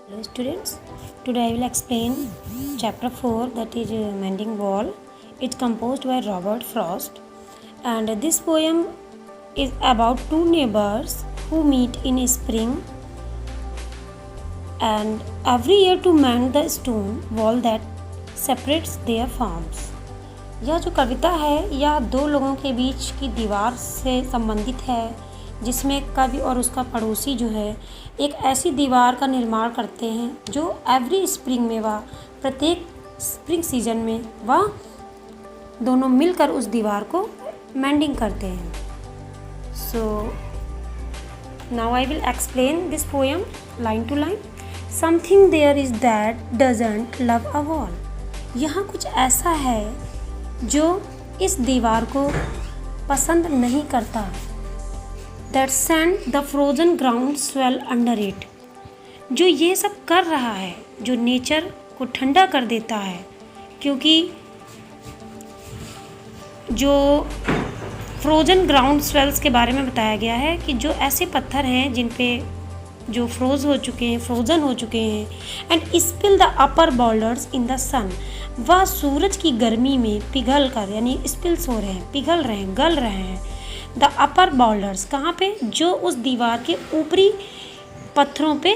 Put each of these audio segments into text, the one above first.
Hello students, today I will explain chapter 4, that is Mending Wall. It's composed by Robert Frost, and this poem is about two neighbors who meet in spring and every year to mend the stone wall that separates their farms. यह जो कविता है यह दो लोगों के बीच की दीवार से संबंधित है, जिसमें कवि और उसका पड़ोसी जो है एक ऐसी दीवार का निर्माण करते हैं जो एवरी स्प्रिंग में वह प्रत्येक स्प्रिंग सीजन में वह दोनों मिलकर उस दीवार को मेंडिंग करते हैं. So now I will explain this poem line to line. Something there is that doesn't love a wall. यहाँ कुछ ऐसा है जो इस दीवार को पसंद नहीं करता. That send the frozen ground swell under it. जो ये सब कर रहा है, जो नेचर को ठंडा कर देता है, क्योंकि जो फ्रोजन ग्राउंड स्वेल्स के बारे में बताया गया है कि जो ऐसे पत्थर हैं जिन पे जो फ्रोज़न हो चुके हैं and spill the upper boulders in the sun. वह सूरज की गर्मी में पिघल कर यानी स्पिल्स हो रहे हैं, पिघल रहे हैं, गल रहे हैं. द अपर बोल्डर्स कहाँ पे? जो उस दीवार के ऊपरी पत्थरों पे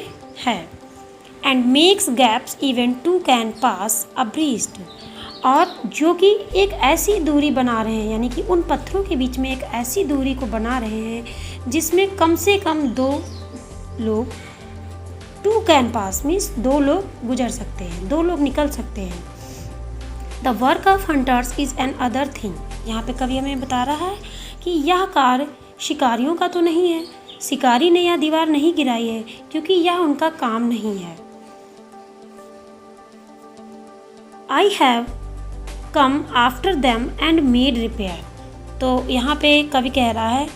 है. And makes gaps even two can pass a breeze. और जो कि एक ऐसी दूरी बना रहे हैं, यानी कि उन पत्थरों के बीच में एक ऐसी दूरी को बना रहे हैं जिसमें कम से कम दो लोग, टू कैन पास मीन्स दो लोग गुजर सकते हैं, दो लोग निकल सकते हैं. The work of hunters is an other thing. यहाँ पे कवि हमें बता रहा है कि यह कार्य शिकारियों का तो नहीं है. शिकारी ने यह दीवार नहीं गिराई है क्योंकि यह उनका काम नहीं है. I have come after them and made repair. तो यहाँ पे कवि कह रहा है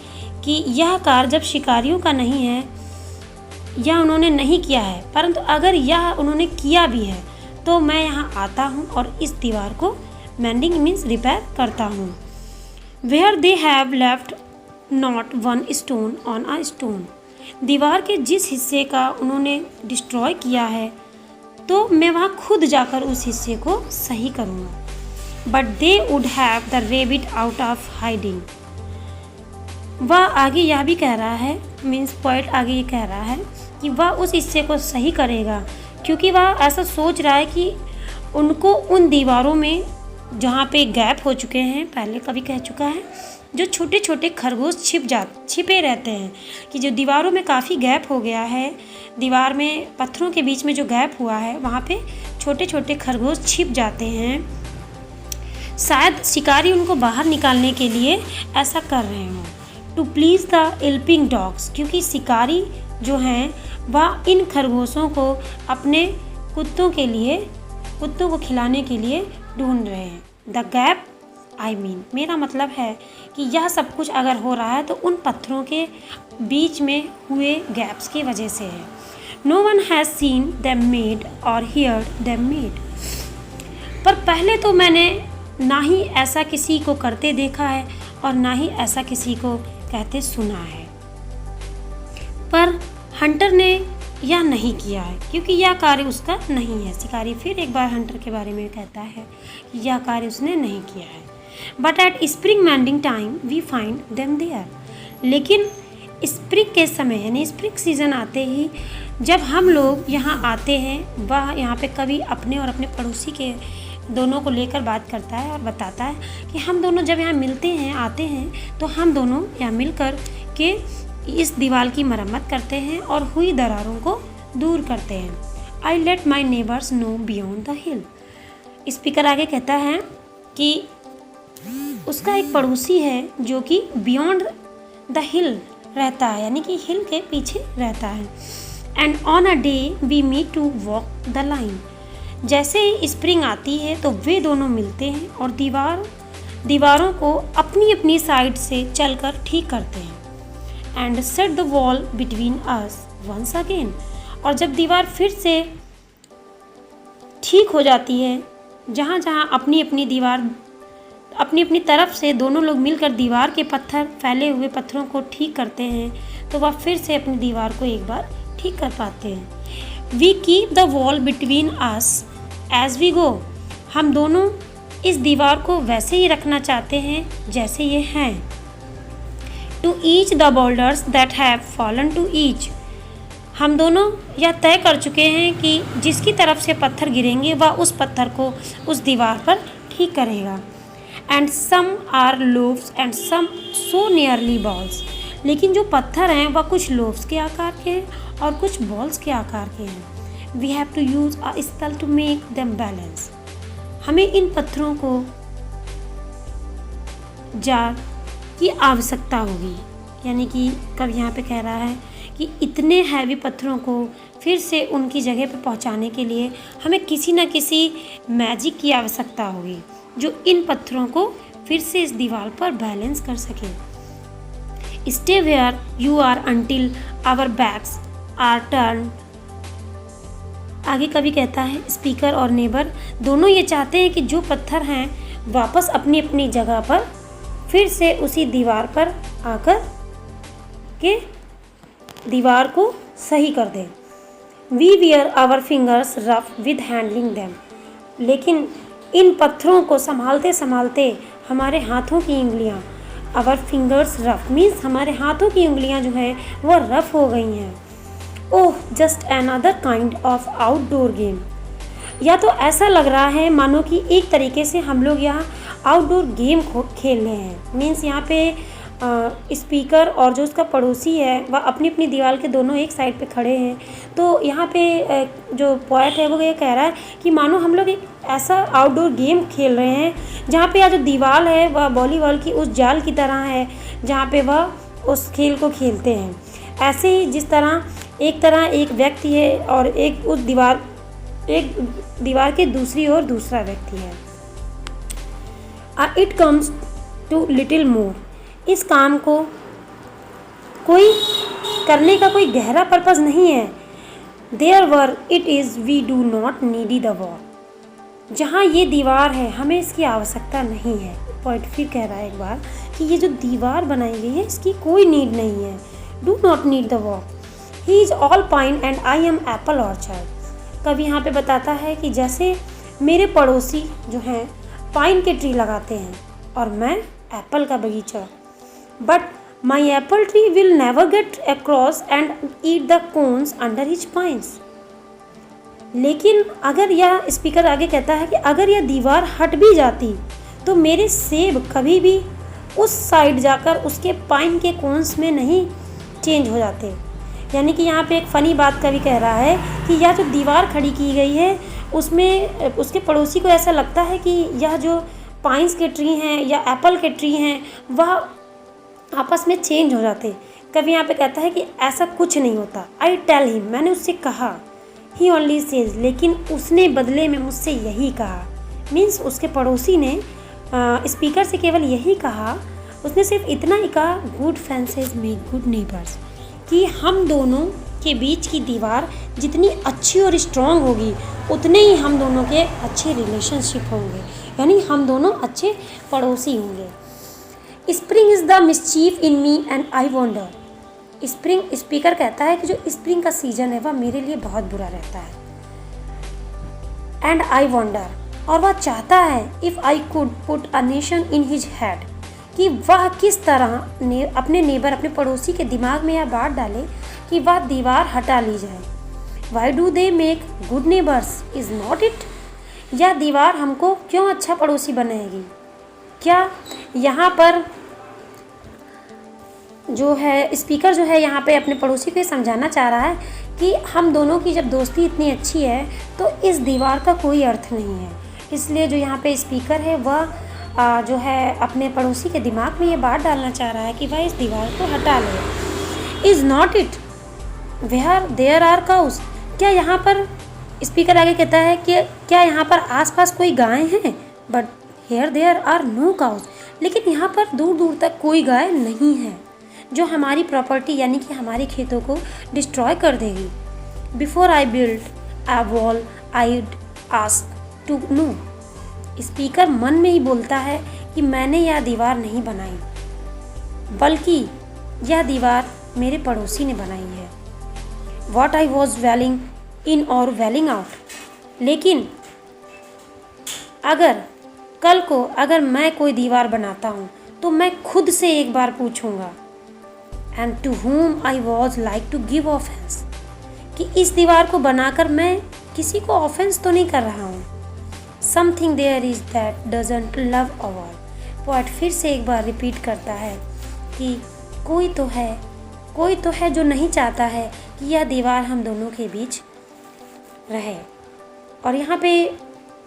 कि यह कार्य जब शिकारियों का नहीं है, यह उन्होंने नहीं किया है, परंतु अगर यह उन्होंने किया भी है तो मैं यहाँ आता हूँ और इस दीवार को मेंडिंग मीन्स रिपेयर करता हूँ. Where they have left not one stone on a stone. दीवार के जिस हिस्से का उन्होंने डिस्ट्रॉय किया है तो मैं वहाँ खुद जाकर उस हिस्से को सही करूँगा. But they would have the rebate out of hiding. वह आगे यह भी कह रहा है, मीन्स पोएट आगे ये कह रहा है कि वह उस हिस्से को सही करेगा क्योंकि वह ऐसा सोच रहा है कि उनको उन दीवारों में जहाँ पे गैप हो चुके हैं, पहले कभी कह चुका है, जो छोटे छोटे खरगोश छिपे रहते हैं, कि जो दीवारों में काफ़ी गैप हो गया है, दीवार में पत्थरों के बीच में जो गैप हुआ है वहाँ पे छोटे छोटे खरगोश छिप जाते हैं. शायद शिकारी उनको बाहर निकालने के लिए ऐसा कर रहे हों. To please the yelping dogs. क्योंकि शिकारी जो हैं वह इन खरगोशों को अपने कुत्तों को खिलाने के लिए ढूंढ रहे हैं. द गैप आई मीन, मेरा मतलब है कि यह सब कुछ अगर हो रहा है तो उन पत्थरों के बीच में हुए गैप्स की वजह से है. No one has seen them made or heard them made. पर पहले तो मैंने ना ही ऐसा किसी को करते देखा है और ना ही ऐसा किसी को कहते सुना है. पर हंटर ने यह नहीं किया है क्योंकि यह कार्य उसका नहीं है. शिकारी फिर एक बार हंटर के बारे में कहता है कि यह कार्य उसने नहीं किया है. But at spring mending time we find them there. लेकिन स्प्रिंग के समय यानी स्प्रिंग सीजन आते ही जब हम लोग यहाँ आते हैं, वह यहाँ पे कवि अपने और अपने पड़ोसी के दोनों को लेकर बात करता है और बताता है कि हम दोनों जब यहाँ मिलते हैं, आते हैं, तो हम दोनों यहाँ मिलकर के इस दीवार की मरम्मत करते हैं और हुई दरारों को दूर करते हैं. I let my neighbours know beyond the hill. Speaker आगे कहता है कि उसका एक पड़ोसी है जो कि बियॉन्ड द हिल रहता है, यानी कि हिल के पीछे रहता है. And on a day we meet to walk the line. जैसे ही स्प्रिंग आती है तो वे दोनों मिलते हैं और दीवारों को अपनी अपनी साइड से चलकर ठीक करते हैं. And set the wall between us once again. और जब दीवार फिर से ठीक हो जाती है, जहाँ जहाँ अपनी अपनी तरफ से दोनों लोग मिलकर दीवार के फैले हुए पत्थरों को ठीक करते हैं, तो वह फिर से अपनी दीवार को एक बार ठीक कर पाते हैं. We keep the wall between us as we go. हम दोनों इस दीवार को वैसे ही रखना चाहते हैं जैसे ये हैं। To each the boulders that have fallen to each. हम दोनों यह तय कर चुके हैं कि जिसकी तरफ से पत्थर गिरेंगे वह उस पत्थर को उस दीवार पर ठीक करेगा। And some are loaves and some so nearly balls. लेकिन जो पत्थर हैं वह कुछ लोव्स के आकार के हैं और कुछ बॉल्स के आकार के हैं। We have to use a spell to make them balance. हमें इन पत्थरों को जार की आवश्यकता होगी। यानी कि कब यहाँ पे कह रहा है कि इतने हैवी पत्थरों को फिर से उनकी जगह पर पहुँचाने के लिए हमें किसी न किसी मैजिक की आवश्यकता होगी जो इन पत्थरों को फिर से इस दीवार पर बैलेंस कर सके। Stay where you are until our backs are turned. आगे कवि कहता है स्पीकर और नेबर दोनों ये चाहते हैं कि जो पत्थर हैं वापस अपनी अपनी जगह पर फिर से उसी दीवार पर आकर के दीवार को सही कर दें। We wear our fingers rough with handling them. लेकिन इन पत्थरों को संभालते संभालते हमारे हाथों की उंगलियां, आवर फिंगर्स रफ मीन्स हमारे हाथों की उंगलियां जो है वो रफ हो गई हैं। Oh just another kind of outdoor game. या तो ऐसा लग रहा है मानो कि एक तरीके से हम लोग यहाँ आउटडोर गेम खेल रहे हैं। मीन्स यहाँ पे स्पीकर और जो उसका पड़ोसी है वह अपनी अपनी दीवार के दोनों एक साइड पे खड़े हैं। तो यहाँ पे जो पोएट है वो ये कह रहा है कि मानो हम लोग एक ऐसा आउटडोर गेम खेल रहे हैं जहाँ पे जो दीवार है वह वॉलीबॉल की उस जाल की तरह है जहाँ पे वह उस खेल को खेलते हैं। ऐसे ही जिस तरह एक व्यक्ति है और एक दीवार के दूसरी ओर दूसरा व्यक्ति है। It comes to little more. इस काम को कोई करने का कोई गहरा पर्पस नहीं है। There where it is we do not need the wall. जहाँ ये दीवार है हमें इसकी आवश्यकता नहीं है। पॉइंट फिर कह रहा है एक बार कि ये जो दीवार बनाई गई है इसकी कोई नीड नहीं है। Do not need the wall. He is all pine and I am Apple orchard. कभी यहाँ पे बताता है कि जैसे मेरे पड़ोसी जो हैं पाइन के ट्री लगाते हैं और मैं एप्पल का बगीचा। But my Apple tree will never get across and eat the cons under his pines. लेकिन अगर यह स्पीकर आगे कहता है कि अगर यह दीवार हट भी जाती तो मेरे सेब कभी भी उस साइड जाकर उसके पाइन के कोन्स में नहीं चेंज हो जाते। यानी कि यहाँ पे एक फ़नी बात कवि कह रहा है कि यह जो दीवार खड़ी की गई है उसमें उसके पड़ोसी को ऐसा लगता है कि यह जो पाइन्स के ट्री हैं या एप्पल के ट्री हैं वह आपस में चेंज हो जाते। कभी यहाँ पे कहता है कि ऐसा कुछ नहीं होता। आई टेल हिम, मैंने उससे कहा। ही ओनली सेज, लेकिन उसने बदले में मुझसे यही कहा। मीन्स उसके पड़ोसी ने स्पीकर से केवल यही कहा। उसने सिर्फ इतना ही कहा, good friends make good neighbours, कि हम दोनों के बीच की दीवार जितनी अच्छी और स्ट्रॉन्ग होगी उतने ही हम दोनों के अच्छे रिलेशनशिप होंगे, यानी हम दोनों अच्छे पड़ोसी होंगे। Spring is the mischief in me and I wonder. Spring, speaker कहता है कि जो स्प्रिंग का सीजन है वह मेरे लिए बहुत बुरा रहता है। एंड आई वॉन्डर, और वह चाहता है if I could put a nation in his head, कि वह किस तरह अपने नेबर अपने पड़ोसी के दिमाग में यह बात डाले कि वह दीवार हटा ली जाए। Why do they make good neighbours is not it. यह दीवार हमको क्यों अच्छा पड़ोसी बनाएगी? क्या यहाँ पर जो है स्पीकर जो है यहाँ पे अपने पड़ोसी को ये समझाना चाह रहा है कि हम दोनों की जब दोस्ती इतनी अच्छी है तो इस दीवार का कोई अर्थ नहीं है। इसलिए जो यहाँ पे स्पीकर है वह जो है अपने पड़ोसी के दिमाग में ये बात डालना चाह रहा है कि वह इस दीवार को हटा ले। Is not it where there are cows. क्या यहाँ पर, स्पीकर आगे कहता है कि क्या यहाँ पर आसपास कोई गायें हैं? But here there are no cows. लेकिन यहाँ पर दूर दूर तक कोई गाय नहीं है जो हमारी प्रॉपर्टी यानी कि हमारे खेतों को डिस्ट्रॉय कर देगी। Before I build a wall I ask to know. Speaker मन में ही बोलता है कि मैंने यह दीवार नहीं बनाई, बल्कि यह दीवार मेरे पड़ोसी ने बनाई है। वॉट आई वॉज वेलिंग इन और वेलिंग आउट। लेकिन अगर कल को अगर मैं कोई दीवार बनाता हूँ तो मैं खुद से एक बार पूछूंगा, and to whom I was like to give offense, कि इस दीवार को बनाकर मैं किसी को ऑफेंस तो नहीं कर रहा हूँ। Something there is that doesn't love our। Poet फिर से एक बार रिपीट करता है कि कोई तो है जो नहीं चाहता है कि यह दीवार हम दोनों के बीच रहे। और यहाँ पे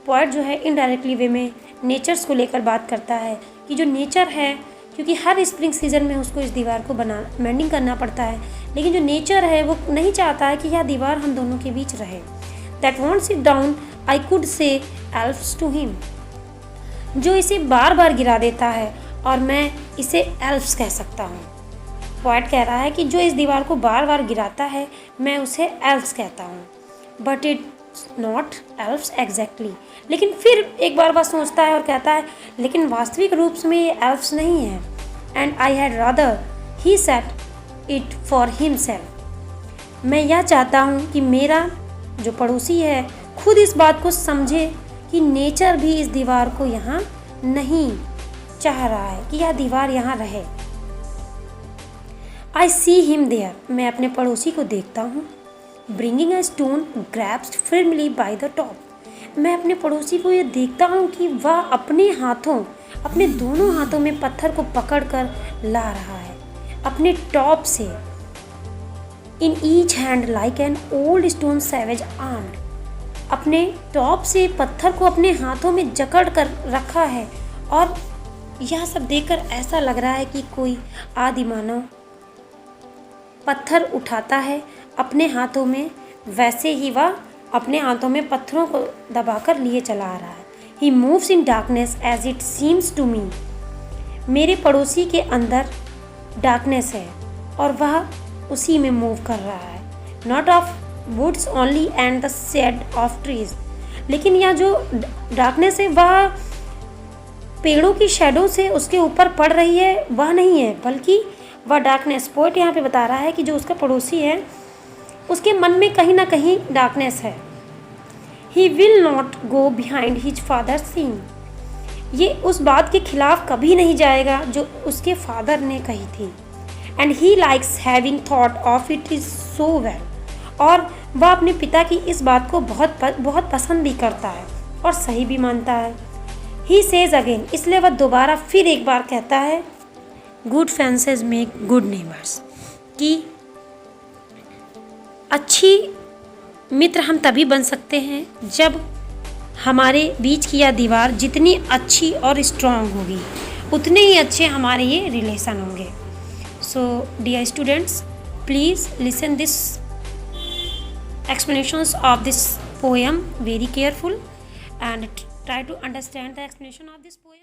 पोएट जो है इनडायरेक्टली वे में नेचर्स को लेकर बात करता है कि जो नेचर है, क्योंकि हर स्प्रिंग सीजन में उसको इस दीवार को मेंडिंग करना पड़ता है, लेकिन जो नेचर है वो नहीं चाहता है कि यह दीवार हम दोनों के बीच रहे। That won't sit down, I could say elves to him। जो इसे बार बार गिरा देता है और मैं इसे एल्फ्स कह सकता हूँ। पोएट कह रहा है कि जो इस दीवार को बार बार गिराता है मैं उसे एल्फ्स कहता हूँ, but it's not elves exactly. लेकिन फिर एक बार वह सोचता है और कहता है लेकिन वास्तविक रूप में ये एल्फ्स नहीं है। And I had rather he set it for himself. मैं यह चाहता हूँ कि मेरा जो पड़ोसी है खुद इस बात को समझे कि नेचर भी इस दीवार को यहाँ नहीं चाह रहा है कि यह दीवार यहाँ रहे। आई सी हिम देयर। मैं अपने पड़ोसी को देखता हूँ। Bringing a stone grabbed firmly by the top. मैं अपने पड़ोसी को ये देखता हूँ कि वह अपने दोनों हाथों में पत्थर को पकड़कर ला रहा है अपने टॉप से। In each hand like an old stone savage armed. अपने टॉप से पत्थर को अपने हाथों में जकड़ कर रखा है और यह सब देखकर ऐसा लग रहा है कि कोई आदि मानव पत्थर उठाता है अपने हाथों में, वैसे ही वह अपने हाथों में पत्थरों को दबाकर लिए चला आ रहा है। He moves in darkness as it seems to me। मेरे पड़ोसी के अंदर डार्कनेस है और वह उसी में मूव कर रहा है। Not of woods only and the shade of trees। लेकिन यह जो डार्कनेस है वह पेड़ों की शेडो से उसके ऊपर पड़ रही है, वह नहीं है, बल्कि वह डार्कनेस, पोएट यहाँ पे बता रहा है कि जो उसका पड़ोसी है उसके मन में कहीं ना कहीं डार्कनेस है। He will not go behind his father's scene। ये उस बात के खिलाफ कभी नहीं जाएगा जो उसके फादर ने कही थी। And he likes having thought of it is so well। और वह अपने पिता की इस बात को बहुत पसंद भी करता है और सही भी मानता है। He says again, इसलिए वह दोबारा फिर एक बार कहता है good fences make good neighbours, कि अच्छी मित्र हम तभी बन सकते हैं जब हमारे बीच की यह दीवार जितनी अच्छी और स्ट्रॉन्ग होगी उतने ही अच्छे हमारे ये रिलेशन होंगे। So dear students, please listen this explanations of this poem very careful and try to understand the explanation of this poem।